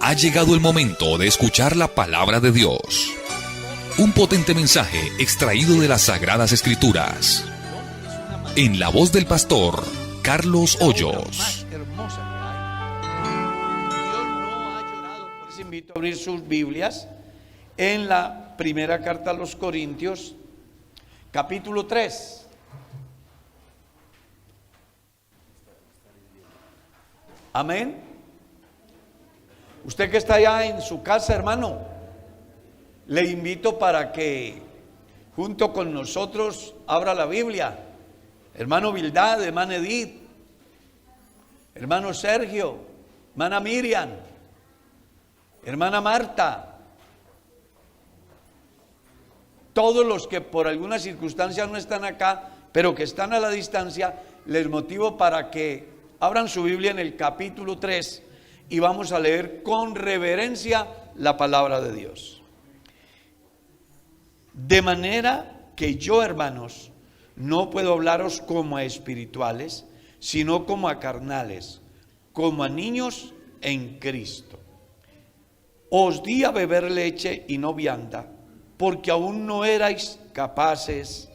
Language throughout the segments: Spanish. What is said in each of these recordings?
Ha llegado el momento de escuchar la palabra de Dios. Un potente mensaje extraído de las Sagradas Escrituras. En la voz del pastor Carlos Hoyos. Por eso invito a abrir sus Biblias en la primera carta a los Corintios, capítulo 3. Amén. Usted que está allá en su casa, hermano, le invito para que junto con nosotros abra la Biblia. Hermano Bildad, hermana Edith, hermano Sergio, hermana Miriam, hermana Marta, todos los que por alguna circunstancia no están acá, pero que están a la distancia, les motivo para que abran su Biblia en el capítulo 3 y vamos a leer con reverencia la palabra de Dios. De manera que yo, hermanos, no puedo hablaros como a espirituales, sino como a carnales, como a niños en Cristo. Os di a beber leche y no vianda, porque aún no erais capaces,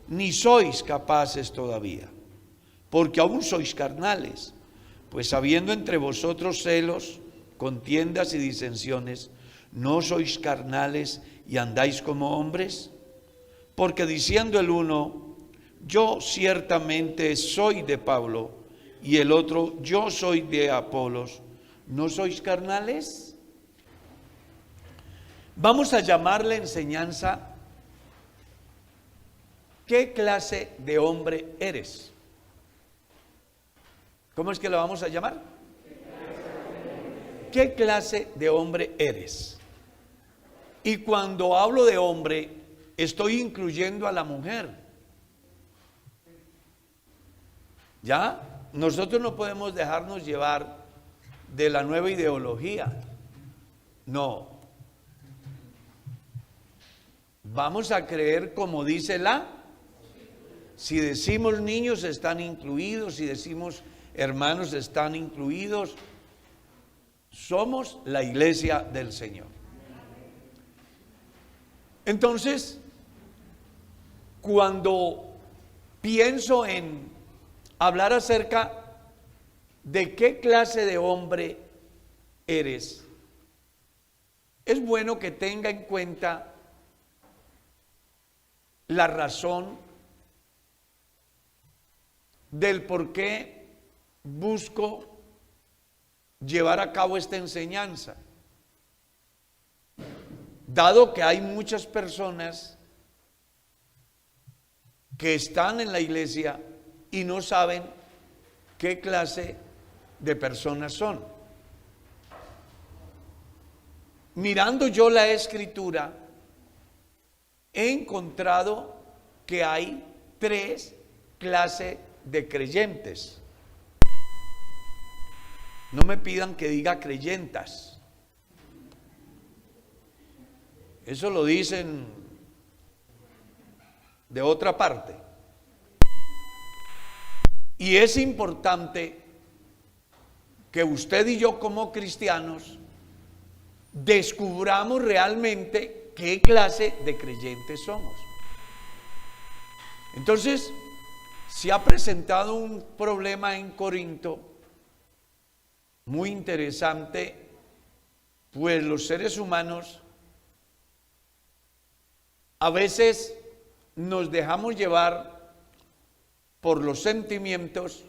ni sois capaces todavía, porque aún sois carnales. Pues habiendo entre vosotros celos, contiendas y disensiones, ¿no sois carnales y andáis como hombres? Porque diciendo el uno, yo ciertamente soy de Pablo, y el otro, yo soy de Apolos, ¿no sois carnales? Vamos a llamarle enseñanza, ¿qué clase de hombre eres? ¿Cómo es que lo vamos a llamar? ¿Qué clase de hombre eres? Y cuando hablo de hombre, estoy incluyendo a la mujer. ¿Ya? Nosotros no podemos dejarnos llevar de la nueva ideología. No. Vamos a creer como dice la. Si decimos niños están incluidos, si decimos hermanos están incluidos. Somos la iglesia del Señor. Entonces, cuando pienso en hablar acerca de qué clase de hombre eres, es bueno que tenga en cuenta la razón del por qué busco llevar a cabo esta enseñanza, dado que hay muchas personas que están en la iglesia y no saben qué clase de personas son. Mirando yo la escritura, he encontrado que hay 3 clases de creyentes. No me pidan que diga creyentas. Eso lo dicen de otra parte. Y es importante que usted y yo como cristianos descubramos realmente qué clase de creyentes somos. Entonces, se ha presentado un problema en Corinto muy interesante, pues los seres humanos a veces nos dejamos llevar por los sentimientos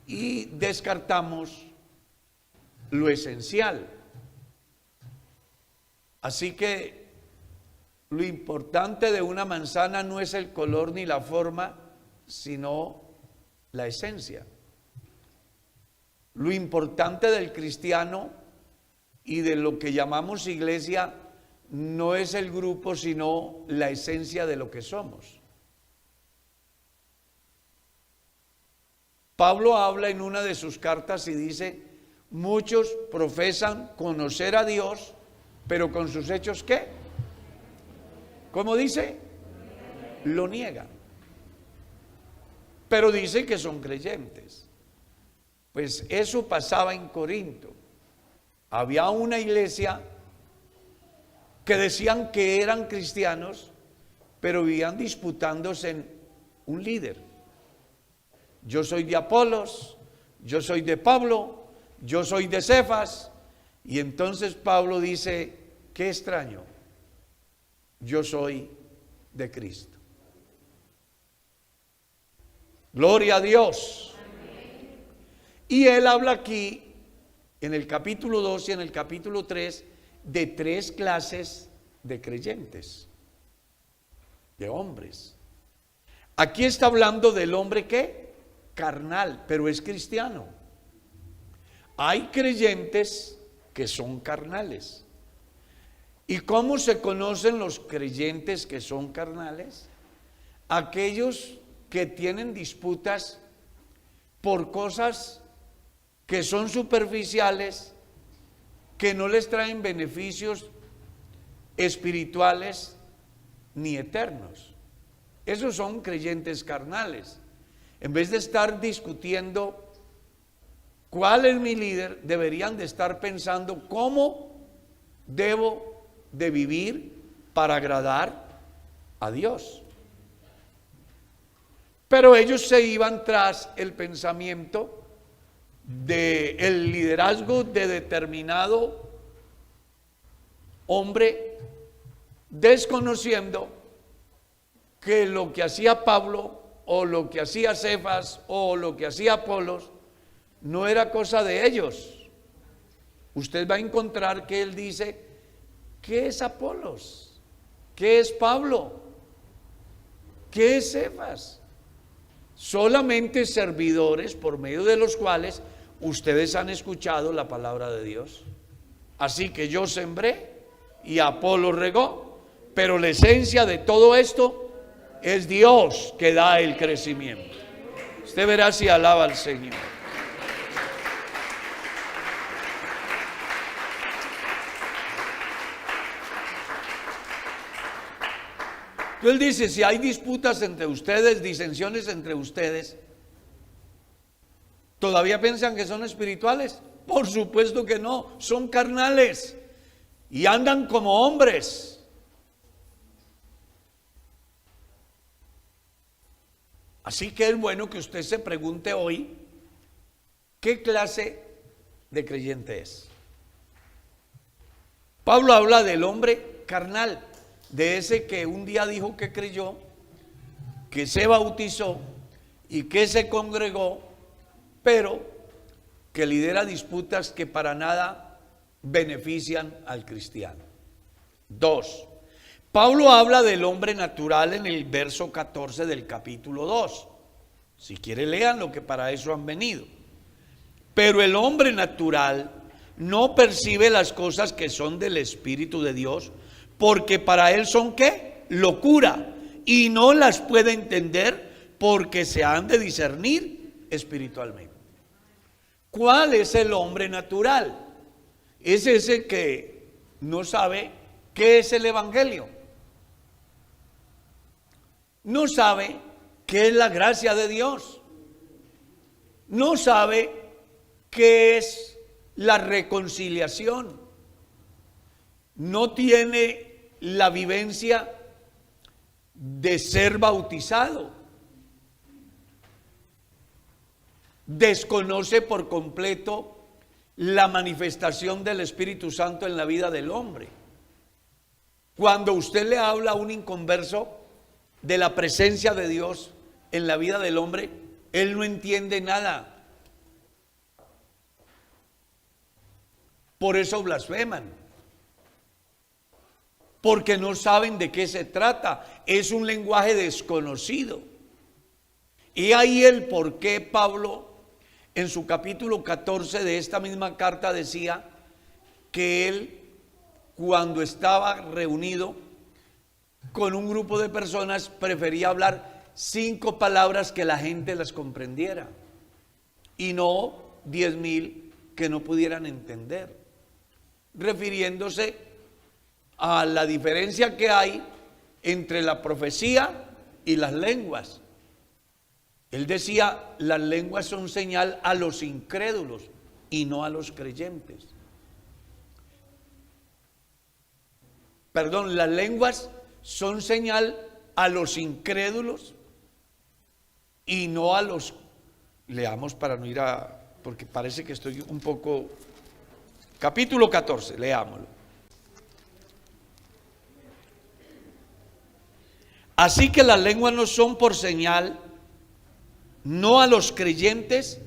y descartamos lo esencial. Así que lo importante de una manzana no es el color ni la forma, sino la esencia. Lo importante del cristiano y de lo que llamamos iglesia no es el grupo, sino la esencia de lo que somos. Pablo habla en una de sus cartas y dice, muchos profesan conocer a Dios, pero con sus hechos, ¿qué? ¿Cómo dice? Lo niegan. Pero dicen que son creyentes. Pues eso pasaba en Corinto. Había una iglesia que decían que eran cristianos, pero vivían disputándose en un líder. Yo soy de Apolos, yo soy de Pablo, yo soy de Cefas. Y entonces Pablo dice, qué extraño, yo soy de Cristo. Gloria a Dios. Y él habla aquí, en el capítulo 2 y en el capítulo 3, de 3 clases de creyentes, de hombres. Aquí está hablando del hombre ¿qué? Carnal, pero es cristiano. Hay creyentes que son carnales. ¿Y cómo se conocen los creyentes que son carnales? Aquellos que tienen disputas por cosas que son superficiales, que no les traen beneficios espirituales ni eternos. Esos son creyentes carnales. En vez de estar discutiendo cuál es mi líder, deberían de estar pensando cómo debo de vivir para agradar a Dios. Pero ellos se iban tras el pensamiento del liderazgo de determinado hombre, desconociendo que lo que hacía Pablo o lo que hacía Cefas o lo que hacía Apolos no era cosa de ellos. Usted va a encontrar que él dice, ¿qué es Apolos? ¿Qué es Pablo? ¿Qué es Cefas? Solamente servidores por medio de los cuales ustedes han escuchado la palabra de Dios. Así que yo sembré y Apolo regó, pero la esencia de todo esto es Dios que da el crecimiento. Usted verá si alaba al Señor. Él dice, si hay disputas entre ustedes, disensiones entre ustedes, ¿todavía piensan que son espirituales? Por supuesto que no, son carnales y andan como hombres. Así que es bueno que usted se pregunte hoy, ¿qué clase de creyente es? Pablo habla del hombre carnal, de ese que un día dijo que creyó, que se bautizó y que se congregó, pero que lidera disputas que para nada benefician al cristiano. 2. Pablo habla del hombre natural en el verso 14 del capítulo 2. Si quiere lean lo que para eso han venido. Pero el hombre natural no percibe las cosas que son del Espíritu de Dios, porque para él son ¿qué? Locura, y no las puede entender porque se han de discernir espiritualmente. ¿Cuál es el hombre natural? Es ese que no sabe qué es el Evangelio, no sabe qué es la gracia de Dios, no sabe qué es la reconciliación, no tiene la vivencia de ser bautizado, desconoce por completo la manifestación del Espíritu Santo en la vida del hombre. Cuando usted le habla a un inconverso de la presencia de Dios en la vida del hombre, él no entiende nada. Por eso blasfeman, porque no saben de qué se trata. Es un lenguaje desconocido. Y ahí el por qué Pablo en su capítulo 14 de esta misma carta decía que él, cuando estaba reunido con un grupo de personas, prefería hablar 5 palabras que la gente las comprendiera y no 10,000 que no pudieran entender, refiriéndose a la diferencia que hay entre la profecía y las lenguas. Él decía, las lenguas son señal a los incrédulos y no a los creyentes. las lenguas son señal a los incrédulos y no a los, leamos para no ir a, porque parece que estoy un poco, capítulo 14, leámoslo. Así que las lenguas no son por señal, no a los creyentes,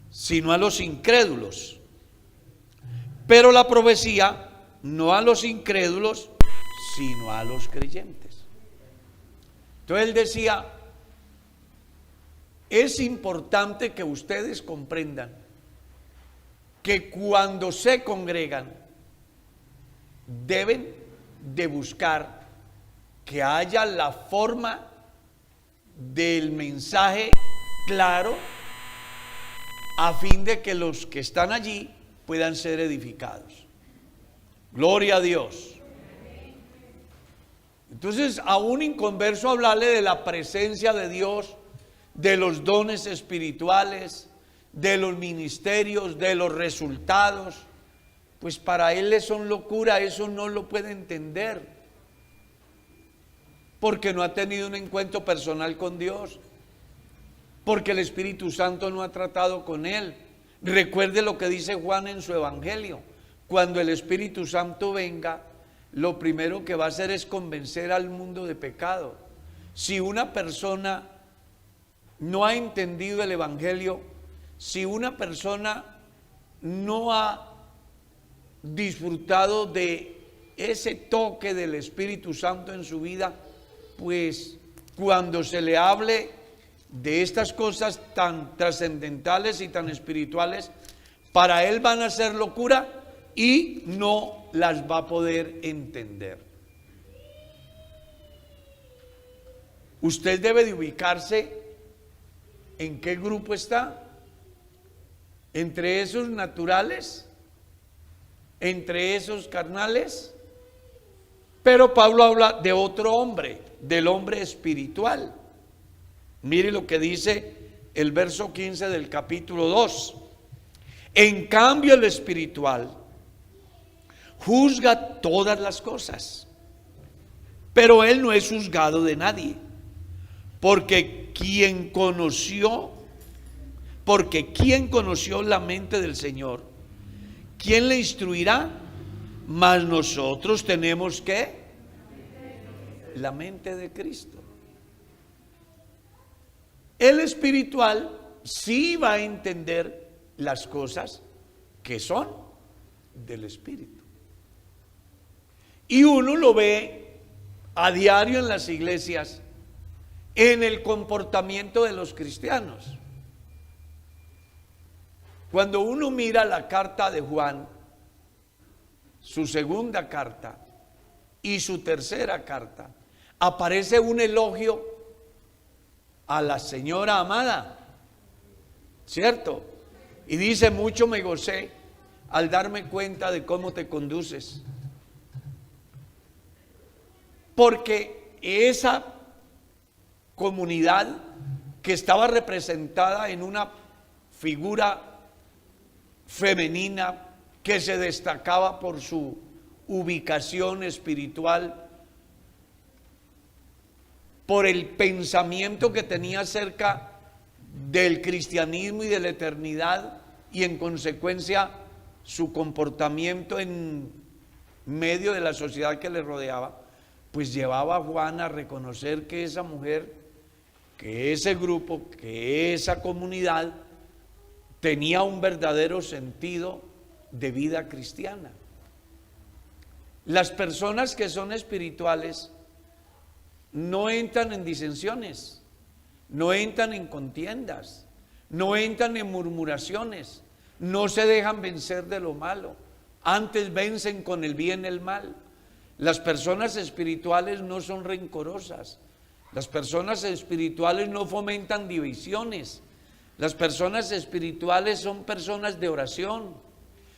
sino a los incrédulos. Pero la profecía, no a los incrédulos, sino a los creyentes. Entonces él decía, es importante que ustedes comprendan que cuando se congregan, deben de buscar que haya la forma del mensaje claro, a fin de que los que están allí puedan ser edificados. Gloria a Dios. Entonces, a un inconverso hablarle de la presencia de Dios, de los dones espirituales, de los ministerios, de los resultados, pues para él le son locura, eso no lo puede entender, porque no ha tenido un encuentro personal con Dios, porque el Espíritu Santo no ha tratado con él. Recuerde lo que dice Juan en su evangelio: cuando el Espíritu Santo venga, lo primero que va a hacer es convencer al mundo de pecado. Si una persona no ha entendido el evangelio, si una persona no ha disfrutado de ese toque del Espíritu Santo en su vida, pues cuando se le hable de estas cosas tan trascendentales y tan espirituales, para él van a ser locura y no las va a poder entender. Usted debe de ubicarse en qué grupo está, entre esos naturales, entre esos carnales. Pero Pablo habla de otro hombre, del hombre espiritual. Mire lo que dice el verso 15 del capítulo 2. En cambio, el espiritual juzga todas las cosas, pero él no es juzgado de nadie, porque quien conoció la mente del Señor, ¿quién le instruirá? Mas nosotros tenemos que la mente de Cristo. El espiritual sí va a entender las cosas que son del Espíritu. Y uno lo ve a diario en las iglesias, en el comportamiento de los cristianos. Cuando uno mira la carta de Juan, su segunda carta y su tercera carta, aparece un elogio a la señora amada, ¿cierto? Y dice: mucho me gocé al darme cuenta de cómo te conduces. Porque esa comunidad que estaba representada en una figura femenina que se destacaba por su ubicación espiritual, por el pensamiento que tenía acerca del cristianismo y de la eternidad, y en consecuencia su comportamiento en medio de la sociedad que le rodeaba, pues llevaba a Juan a reconocer que esa mujer, que ese grupo, que esa comunidad tenía un verdadero sentido de vida cristiana. Las personas que son espirituales no entran en disensiones, no entran en contiendas, no entran en murmuraciones, no se dejan vencer de lo malo, antes vencen con el bien el mal. Las personas espirituales no son rencorosas, las personas espirituales no fomentan divisiones, las personas espirituales son personas de oración,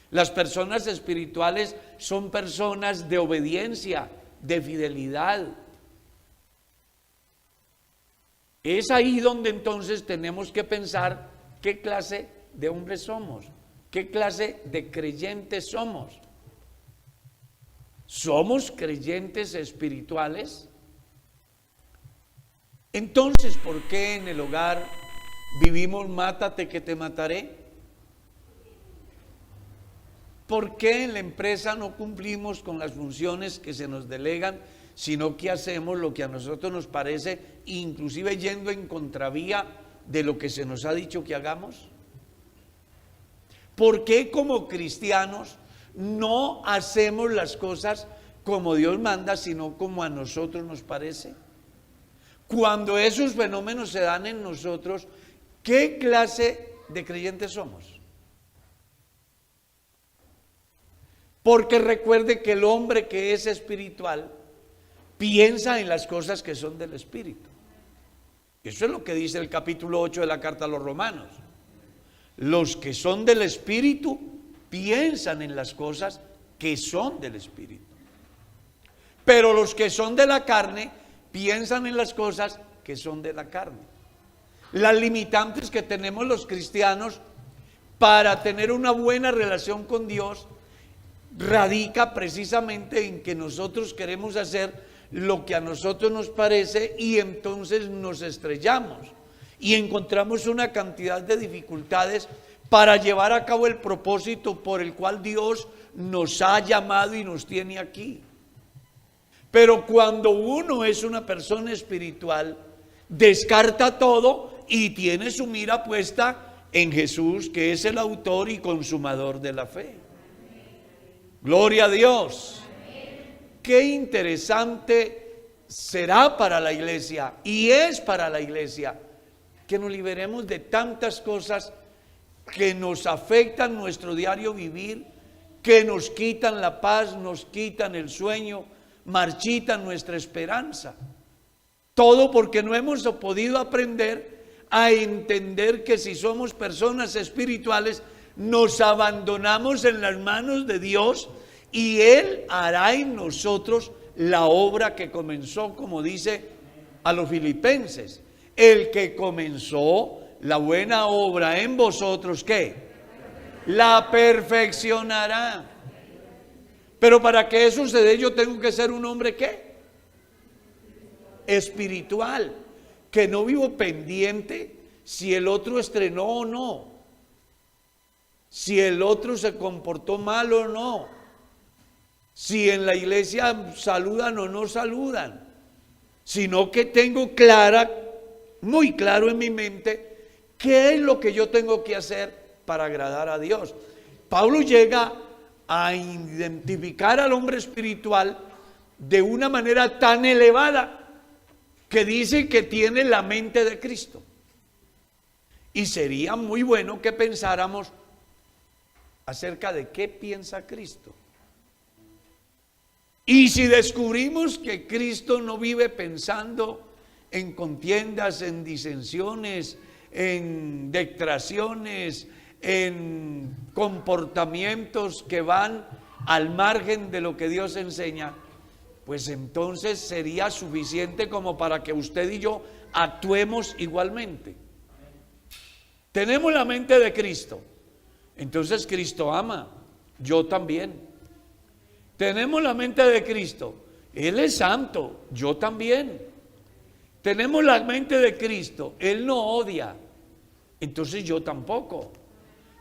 las personas espirituales son personas de obediencia, de fidelidad. Es ahí donde entonces tenemos que pensar qué clase de hombres somos, qué clase de creyentes somos. ¿Somos creyentes espirituales? Entonces, ¿por qué en el hogar vivimos mátate que te mataré? ¿Por qué en la empresa no cumplimos con las funciones que se nos delegan, sino que hacemos lo que a nosotros nos parece, inclusive yendo en contravía de lo que se nos ha dicho que hagamos? ¿Por qué como cristianos no hacemos las cosas como Dios manda, sino como a nosotros nos parece? Cuando esos fenómenos se dan en nosotros, ¿qué clase de creyentes somos? Porque recuerde que el hombre que es espiritual piensa en las cosas que son del Espíritu. Eso es lo que dice el capítulo 8 de la carta a los Romanos. Los que son del Espíritu piensan en las cosas que son del Espíritu. Pero los que son de la carne piensan en las cosas que son de la carne. Las limitantes que tenemos los cristianos para tener una buena relación con Dios radica precisamente en que nosotros queremos hacer lo que a nosotros nos parece y entonces nos estrellamos y encontramos una cantidad de dificultades para llevar a cabo el propósito por el cual Dios nos ha llamado y nos tiene aquí. Pero cuando uno es una persona espiritual, descarta todo y tiene su mira puesta en Jesús, que es el autor y consumador de la fe. Gloria a Dios. Qué interesante será para la iglesia, y es para la iglesia, que nos liberemos de tantas cosas que nos afectan nuestro diario vivir, que nos quitan la paz, nos quitan el sueño, marchitan nuestra esperanza. Todo porque no hemos podido aprender a entender que si somos personas espirituales, nos abandonamos en las manos de Dios y Él hará en nosotros la obra que comenzó, como dice a los filipenses. El que comenzó la buena obra en vosotros, ¿qué? La perfeccionará. Pero para que eso suceda, yo tengo que ser un hombre, ¿qué? Espiritual, que no vivo pendiente si el otro estrenó o no, si el otro se comportó mal o no, si en la iglesia saludan o no saludan, sino que tengo muy claro en mi mente qué es lo que yo tengo que hacer para agradar a Dios. Pablo llega a identificar al hombre espiritual de una manera tan elevada que dice que tiene la mente de Cristo. Y sería muy bueno que pensáramos acerca de qué piensa Cristo. Y si descubrimos que Cristo no vive pensando en contiendas, en disensiones, en detracciones, en comportamientos que van al margen de lo que Dios enseña, pues entonces sería suficiente como para que usted y yo actuemos igualmente. Tenemos la mente de Cristo, entonces Cristo ama, yo también. Tenemos la mente de Cristo, Él es santo, yo también. Tenemos la mente de Cristo, Él no odia, entonces yo tampoco.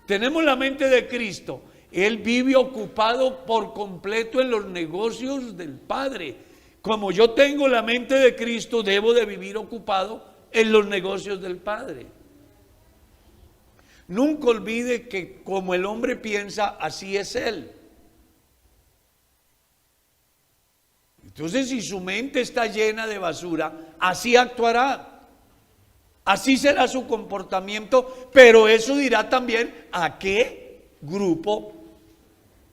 Tenemos la mente de Cristo, Él vive ocupado por completo en los negocios del Padre. Como yo tengo la mente de Cristo, debo de vivir ocupado en los negocios del Padre. Nunca olvide que como el hombre piensa, así es él. Entonces, si su mente está llena de basura, así actuará. Así será su comportamiento, pero eso dirá también a qué grupo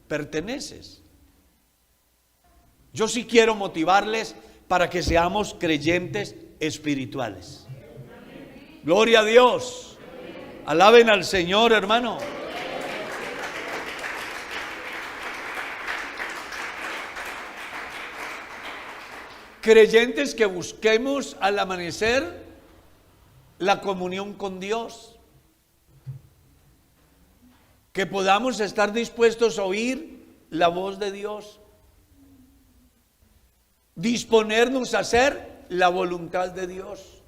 perteneces. Yo sí quiero motivarles para que seamos creyentes espirituales. Gloria a Dios. Alaben al Señor, hermano. Creyentes que busquemos al amanecer la comunión con Dios, que podamos estar dispuestos a oír la voz de Dios, disponernos a hacer la voluntad de Dios.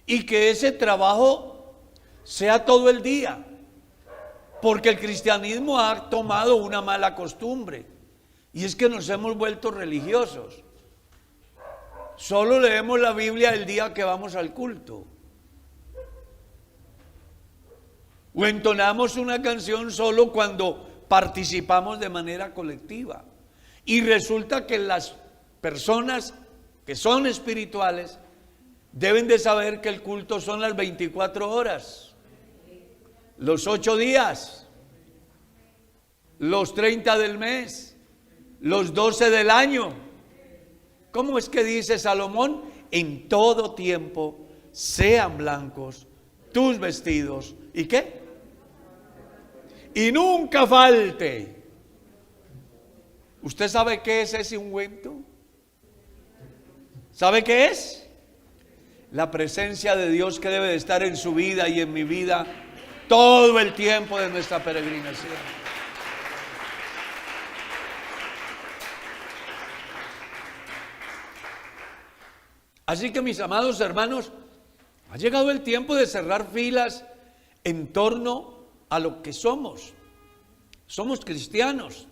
Y que ese trabajo sea todo el día. Porque el cristianismo ha tomado una mala costumbre. Y es que nos hemos vuelto religiosos. Solo leemos la Biblia el día que vamos al culto. O entonamos una canción solo cuando participamos de manera colectiva. Y resulta que las personas que son espirituales deben de saber que el culto son las 24 horas, los 8 días, los 30 del mes, los 12 del año. ¿Cómo es que dice Salomón? En todo tiempo sean blancos tus vestidos. ¿Y qué? Y nunca falte. ¿Usted sabe qué es ese ungüento? ¿Sabe qué es? La presencia de Dios que debe de estar en su vida y en mi vida todo el tiempo de nuestra peregrinación. Así que, mis amados hermanos, ha llegado el tiempo de cerrar filas en torno a lo que somos. Somos cristianos.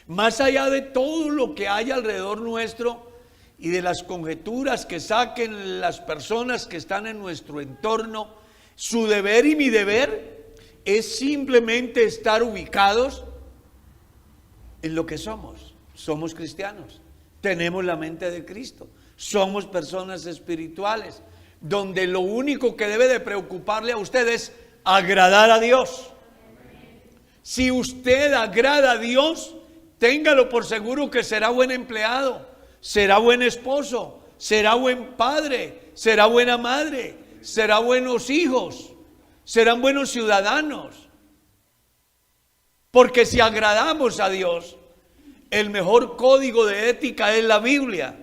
Más allá de todo lo que hay alrededor nuestro y de las conjeturas que saquen las personas que están en nuestro entorno, su deber y mi deber es simplemente estar ubicados en lo que somos. Somos cristianos, tenemos la mente de Cristo, somos personas espirituales, donde lo único que debe de preocuparle a usted es agradar a Dios. Si usted agrada a Dios, téngalo por seguro que será buen empleado, será buen esposo, será buen padre, será buena madre, será buenos hijos, serán buenos ciudadanos. Porque si agradamos a Dios, el mejor código de ética es la Biblia.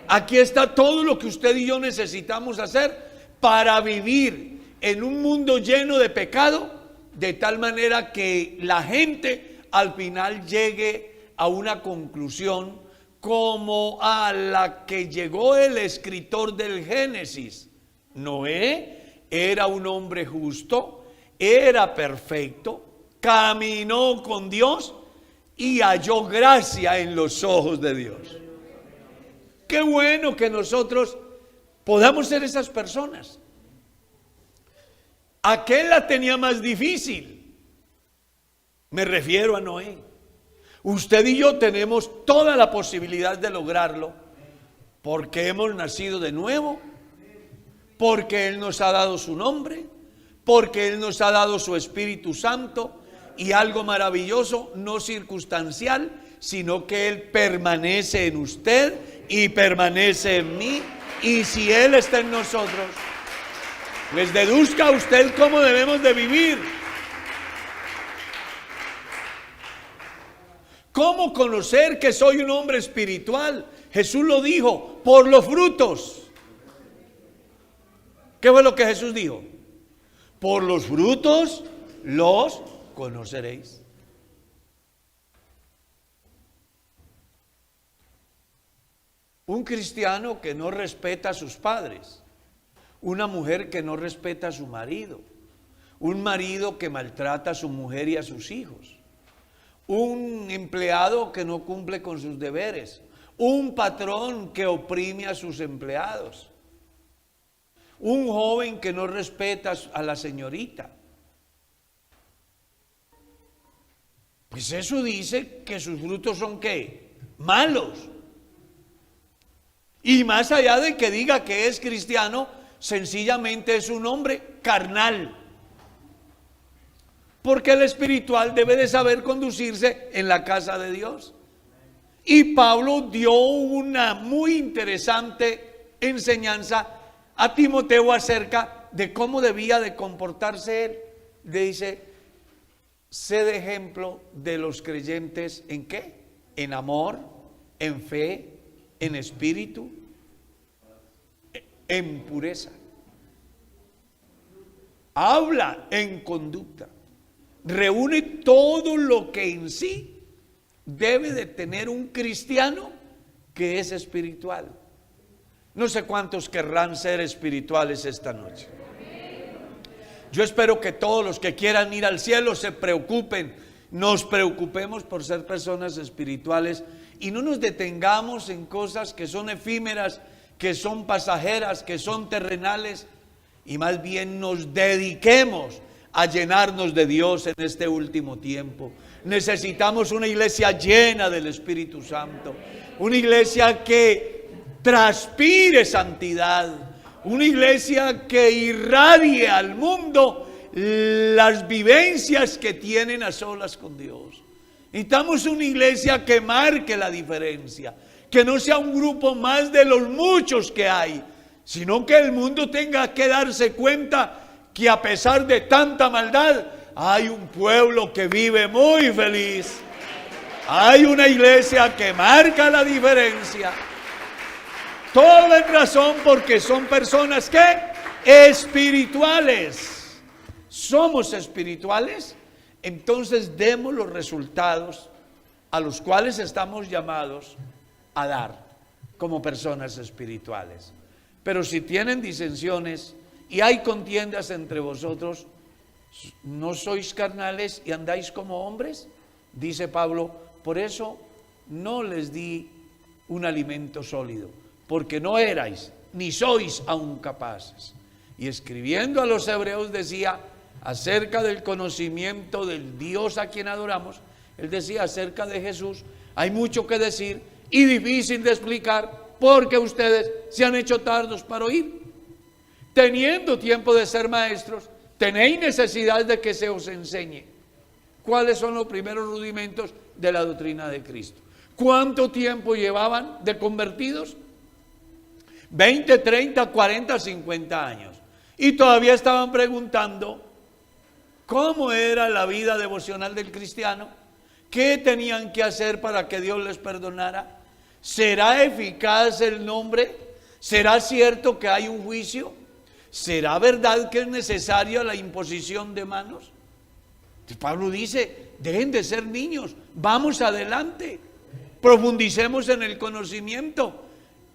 Aquí está todo lo que usted y yo necesitamos hacer para vivir en un mundo lleno de pecado, de tal manera que la gente al final llegue a una conclusión como a la que llegó el escritor del Génesis. Noé era un hombre justo, era perfecto, caminó con Dios y halló gracia en los ojos de Dios. Qué bueno que nosotros podamos ser esas personas. Aquel la tenía más difícil. Me refiero a Noé. Usted y yo tenemos toda la posibilidad de lograrlo porque hemos nacido de nuevo, porque Él nos ha dado su nombre, porque Él nos ha dado su Espíritu Santo y algo maravilloso, no circunstancial, sino que Él permanece en usted y permanece en mí. Y si Él está en nosotros, pues deduzca usted cómo debemos de vivir. ¿Cómo conocer que soy un hombre espiritual? Jesús lo dijo, por los frutos. ¿Qué fue lo que Jesús dijo? Por los frutos los conoceréis. Un cristiano que no respeta a sus padres, una mujer que no respeta a su marido, un marido que maltrata a su mujer y a sus hijos, un empleado que no cumple con sus deberes, un patrón que oprime a sus empleados, un joven que no respeta a la señorita. Pues eso dice que sus frutos son ¿qué? Malos. Y más allá de que diga que es cristiano, sencillamente es un hombre carnal. Porque el espiritual debe de saber conducirse en la casa de Dios. Y Pablo dio una muy interesante enseñanza a Timoteo acerca de cómo debía de comportarse él. Le dice, sé de ejemplo de los creyentes ¿en qué? En amor, en fe, en espíritu, en pureza. Habla en conducta. Reúne todo lo que en sí debe de tener un cristiano que es espiritual. No sé cuántos querrán ser espirituales esta noche. Yo espero que todos los que quieran ir al cielo se preocupen, nos preocupemos por ser personas espirituales y no nos detengamos en cosas que son efímeras, que son pasajeras, que son terrenales, y más bien nos dediquemos a llenarnos de Dios en este último tiempo. Necesitamos una iglesia llena del Espíritu Santo, una iglesia que transpire santidad, una iglesia que irradie al mundo las vivencias que tienen a solas con Dios. Necesitamos una iglesia que marque la diferencia, que no sea un grupo más de los muchos que hay, sino que el mundo tenga que darse cuenta que a pesar de tanta maldad, hay un pueblo que vive muy feliz. Hay una iglesia que marca la diferencia. Todo en razón porque son personas que espirituales. Somos espirituales, entonces demos los resultados a los cuales estamos llamados a dar como personas espirituales. Pero si tienen disensiones y hay contiendas entre vosotros, ¿no sois carnales y andáis como hombres? Dice Pablo, por eso no les di un alimento sólido, porque no erais ni sois aún capaces. Y escribiendo a los hebreos decía acerca del conocimiento del Dios a quien adoramos, él decía acerca de Jesús, hay mucho que decir y difícil de explicar, porque ustedes se han hecho tardos para oír. Teniendo tiempo de ser maestros, tenéis necesidad de que se os enseñe cuáles son los primeros rudimentos de la doctrina de Cristo. ¿Cuánto tiempo llevaban de convertidos? 20, 30, 40, 50 años. Y todavía estaban preguntando cómo era la vida devocional del cristiano, qué tenían que hacer para que Dios les perdonara. ¿Será eficaz el nombre? ¿Será cierto que hay un juicio? ¿Será verdad que es necesaria la imposición de manos? Pablo dice, dejen de ser niños, vamos adelante, profundicemos en el conocimiento,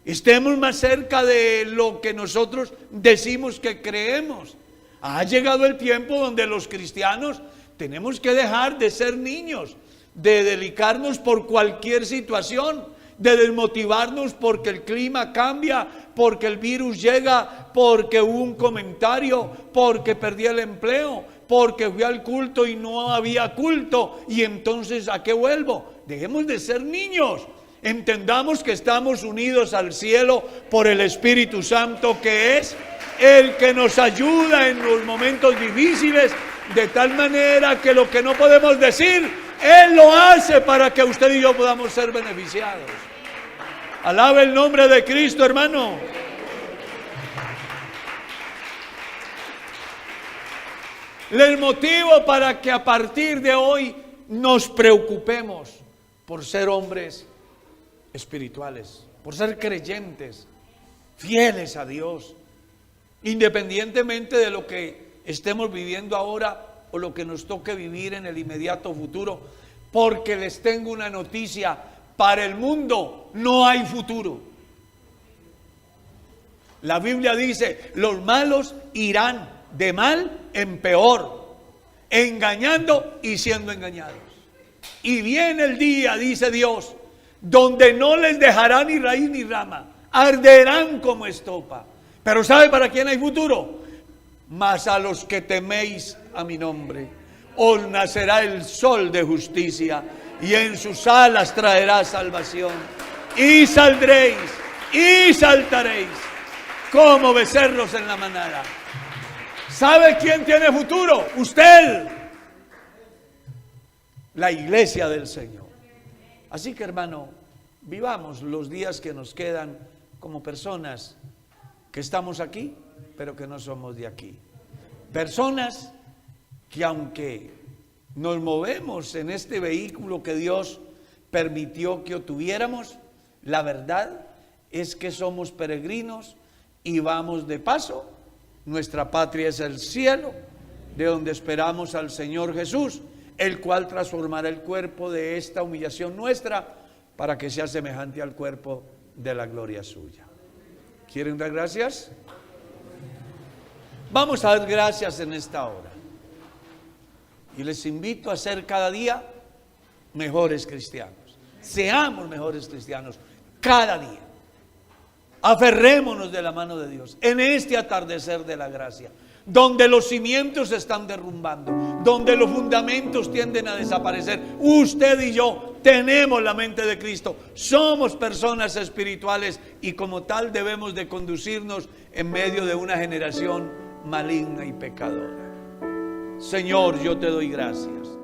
estemos más cerca de lo que nosotros decimos que creemos. Ha llegado el tiempo donde los cristianos tenemos que dejar de ser niños, de delicarnos por cualquier situación, de desmotivarnos porque el clima cambia, porque el virus llega, porque hubo un comentario, porque perdí el empleo, porque fui al culto y no había culto, y entonces ¿a qué vuelvo? Dejemos de ser niños. Entendamos que estamos unidos al cielo por el Espíritu Santo, que es el que nos ayuda en los momentos difíciles, de tal manera que lo que no podemos decir, Él lo hace para que usted y yo podamos ser beneficiados. Alabe el nombre de Cristo, hermano. Les motivo para que a partir de hoy nos preocupemos por ser hombres espirituales, por ser creyentes, fieles a Dios, independientemente de lo que estemos viviendo ahora o lo que nos toque vivir en el inmediato futuro, porque les tengo una noticia: para el mundo no hay futuro. La Biblia dice, los malos irán de mal en peor, engañando y siendo engañados. Y viene el día, dice Dios, donde no les dejará ni raíz ni rama, arderán como estopa. Pero ¿sabe para quién hay futuro? Mas a los que teméis a mi nombre, os nacerá el sol de justicia, y en sus alas traerá salvación. Y saldréis y saltaréis como becerros en la manada. ¿Sabe quién tiene futuro? Usted. La iglesia del Señor. Así que, hermano, vivamos los días que nos quedan como personas que estamos aquí, pero que no somos de aquí. Personas que, aunque nos movemos en este vehículo que Dios permitió que tuviéramos, la verdad es que somos peregrinos y vamos de paso. Nuestra patria es el cielo, de donde esperamos al Señor Jesús, el cual transformará el cuerpo de esta humillación nuestra para que sea semejante al cuerpo de la gloria suya. ¿Quieren dar gracias? Vamos a dar gracias en esta hora. Y les invito a ser cada día mejores cristianos. Seamos mejores cristianos cada día. Aferrémonos de la mano de Dios en este atardecer de la gracia, donde los cimientos se están derrumbando, donde los fundamentos tienden a desaparecer. Usted y yo tenemos la mente de Cristo, somos personas espirituales y como tal debemos de conducirnos en medio de una generación maligna y pecadora. Señor, yo te doy gracias